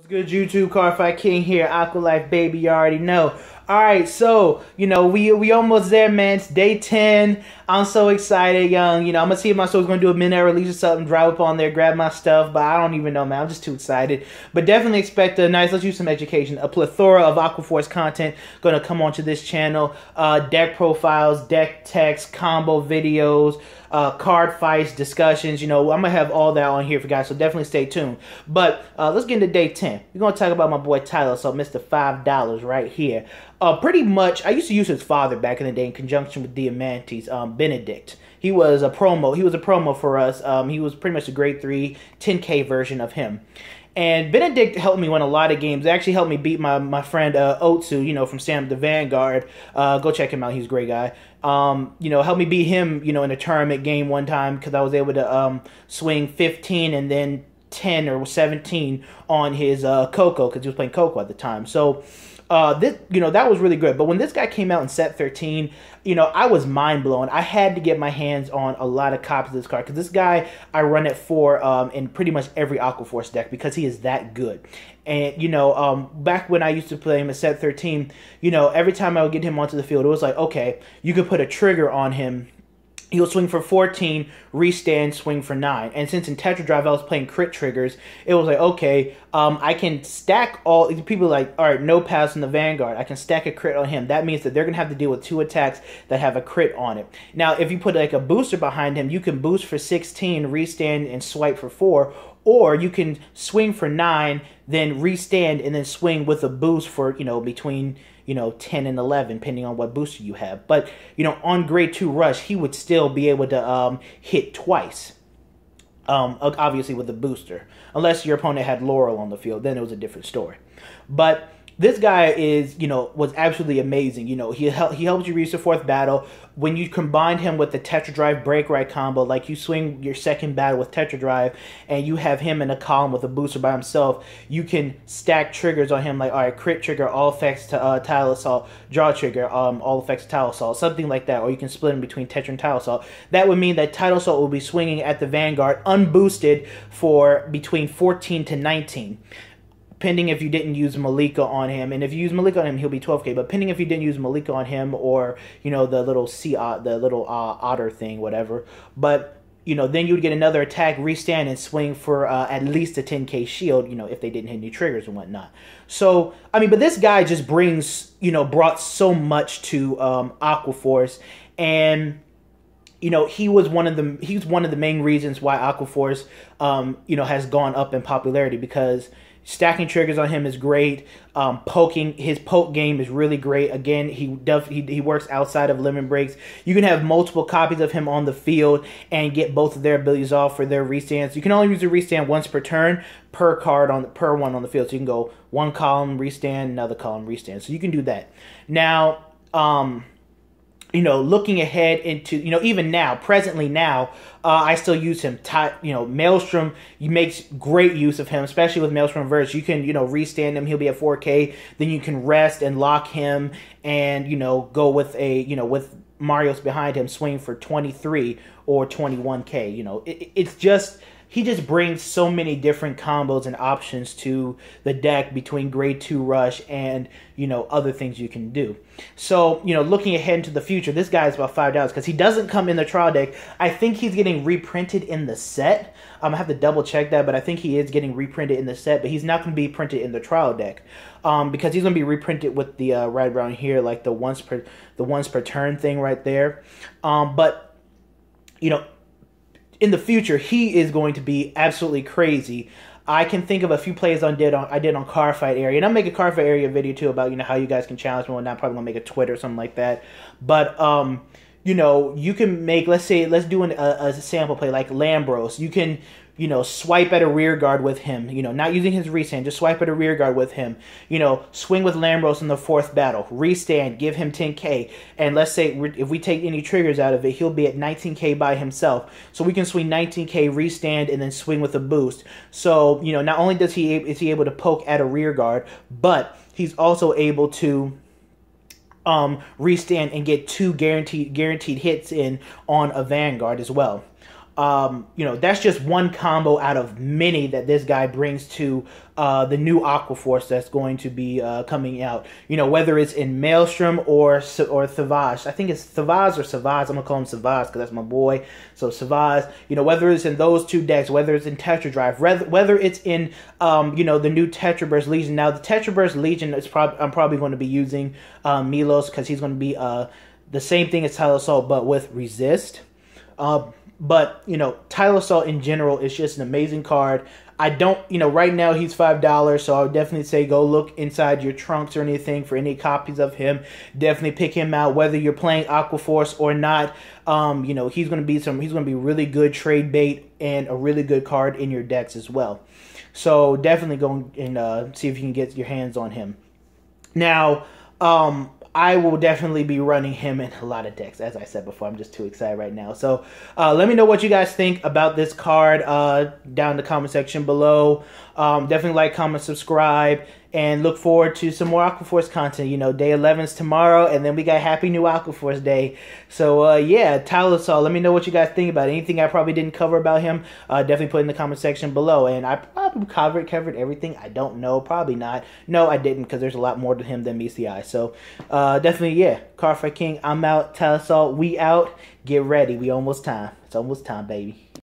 What's good, YouTube? Cardfight King here. Aqua Life, baby, you already know. Alright, so, we almost there, man. It's day 10. I'm so excited, I'm gonna see if my store's gonna do a midnight release or something, drive up on there, grab my stuff, but I don't even know, man. I'm just too excited. But definitely expect a nice, let's use some education, a plethora of Aquaforce content gonna come onto this channel. Deck profiles, deck text, combo videos, card fights, discussions, I'm gonna have all that on here for guys, so definitely stay tuned. But let's get into day 10. We're gonna talk about my boy Tyler, so Mr. $5 right here. Pretty much, I used to use his father back in the day in conjunction with Diamantes, Benedict. He was a promo for us. He was pretty much a grade 3 10K version of him. And Benedict helped me win a lot of games. It actually helped me beat my friend SOOOO, from Sam the Vanguard. Go check him out. He's a great guy. Helped me beat him, in a tournament game one time because I was able to swing 15 and then 10 or 17 on his Coco because he was playing Coco at the time. So that was really good. But when this guy came out in set 13, I was mind blown. I had to get my hands on a lot of copies of this card because this guy I run it for in pretty much every Aquaforce deck because he is that good. And back when I used to play him in set 13, every time I would get him onto the field, it was like, okay, you could put a trigger on him. He'll swing for 14, restand, swing for 9. And since in Tetra Drive I was playing crit triggers, it was like, okay, I can stack all... People are like, all right, no pass on the Vanguard. I can stack a crit on him. That means that they're going to have to deal with 2 attacks that have a crit on it. Now, if you put like a booster behind him, you can boost for 16, restand, and swipe for 4. Or you can swing for 9, then restand, and then swing with a boost for, between... 10 and 11, depending on what booster you have. But, on grade 2 rush, he would still be able to hit twice. Obviously with the booster. Unless your opponent had Laurel on the field, then it was a different story. But this guy is, was absolutely amazing. He helps you reach the 4th battle. When you combine him with the Tetra Drive Break Right combo, like you swing your 2nd battle with Tetra Drive, and you have him in a column with a booster by himself, you can stack triggers on him, like, all right, crit trigger, all effects to Tile Assault, draw trigger, all effects to Tile Assault, something like that, or you can split them between Tetra and Tile Assault. That would mean that Tile Assault will be swinging at the Vanguard unboosted for between 14 to 19. Pending if you didn't use Malika on him, and if you use Malika on him, he'll be 12K. But pending if you didn't use Malika on him, or the little otter thing, whatever. But then you would get another attack, restand, and swing for at least a 10K shield. If they didn't hit any triggers and whatnot. So but this guy just brings brought so much to Aquaforce, and he was one of the main reasons why Aquaforce has gone up in popularity, because stacking triggers on him is great. His poke game is really great. Again, he works outside of limit breaks. You can have multiple copies of him on the field and get both of their abilities off for their restands. You can only use the restand once per turn, per one on the field. So you can go one column restand, another column restand. So you can do that. Now, looking ahead into, even now, presently now, I still use him. Maelstrom, makes great use of him, especially with Maelstrom Reverse. You can, restand him. He'll be at 4K. Then you can rest and lock him and, go with with Marios behind him, swing for 23 or 21K. It's just... He just brings so many different combos and options to the deck between grade 2 rush and, other things you can do. So, looking ahead into the future, this guy is about $5 because he doesn't come in the trial deck. I think he's getting reprinted in the set. I have to double check that, but I think he is getting reprinted in the set, but he's not going to be printed in the trial deck. Because he's going to be reprinted with the right around here, like the once per turn thing right there. But, in the future, he is going to be absolutely crazy. I can think of a few plays I did on Cardfight area, and I'll make a Cardfight area video too about how you guys can challenge me and whatnot. Probably gonna make a Twitter or something like that. But you can make, let's do a sample play like Lambros. You can swipe at a rear guard with him, not using his restand, just swipe at a rear guard with him, swing with Lambros in the 4th battle, restand, give him 10K, and let's say if we take any triggers out of it, he'll be at 19K by himself, so we can swing 19K, restand, and then swing with a boost. So, not only is he able to poke at a rear guard, but he's also able to restand and get 2 guaranteed hits in on a Vanguard as well. you know, that's just one combo out of many that this guy brings to the new Aqua Force that's going to be coming out. You know, whether it's in Maelstrom or Savage. I think it's Savage or Savage. I'm going to call him Savage because that's my boy. So Savage, you know, whether it's in those two decks, whether it's in Tetra Drive, whether it's in, you know, the new Tetraburst Legion. Now, the Tetraburst Legion is I'm probably going to be using Milos because he's going to be the same thing as Tylosaur, but with Resist. But, you know, Tylosaur in general is just an amazing card. I don't, you know, right now he's $5, so I would definitely say go look inside your trunks or anything for any copies of him. Definitely pick him out, whether you're playing Aqua Force or not. You know, he's going to be really good trade bait and a really good card in your decks as well. So definitely go and see if you can get your hands on him. Now, I will definitely be running him in a lot of decks. As I said before, I'm just too excited right now. So let me know what you guys think about this card down in the comment section below. Definitely like, comment, subscribe, and look forward to some more Aqua Force content. You know, day 11 is tomorrow, and then we got Happy New Aqua Force Day. So yeah, Tylosaur, let me know what you guys think about it. Anything I probably didn't cover about him, definitely put in the comment section below. And I probably covered everything. I don't know, probably not. No, I didn't, because there's a lot more to him than meets the eye. So definitely, yeah, Cardfight King, I'm out. Tylosaur, we out. Get ready, we almost time. It's almost time, baby.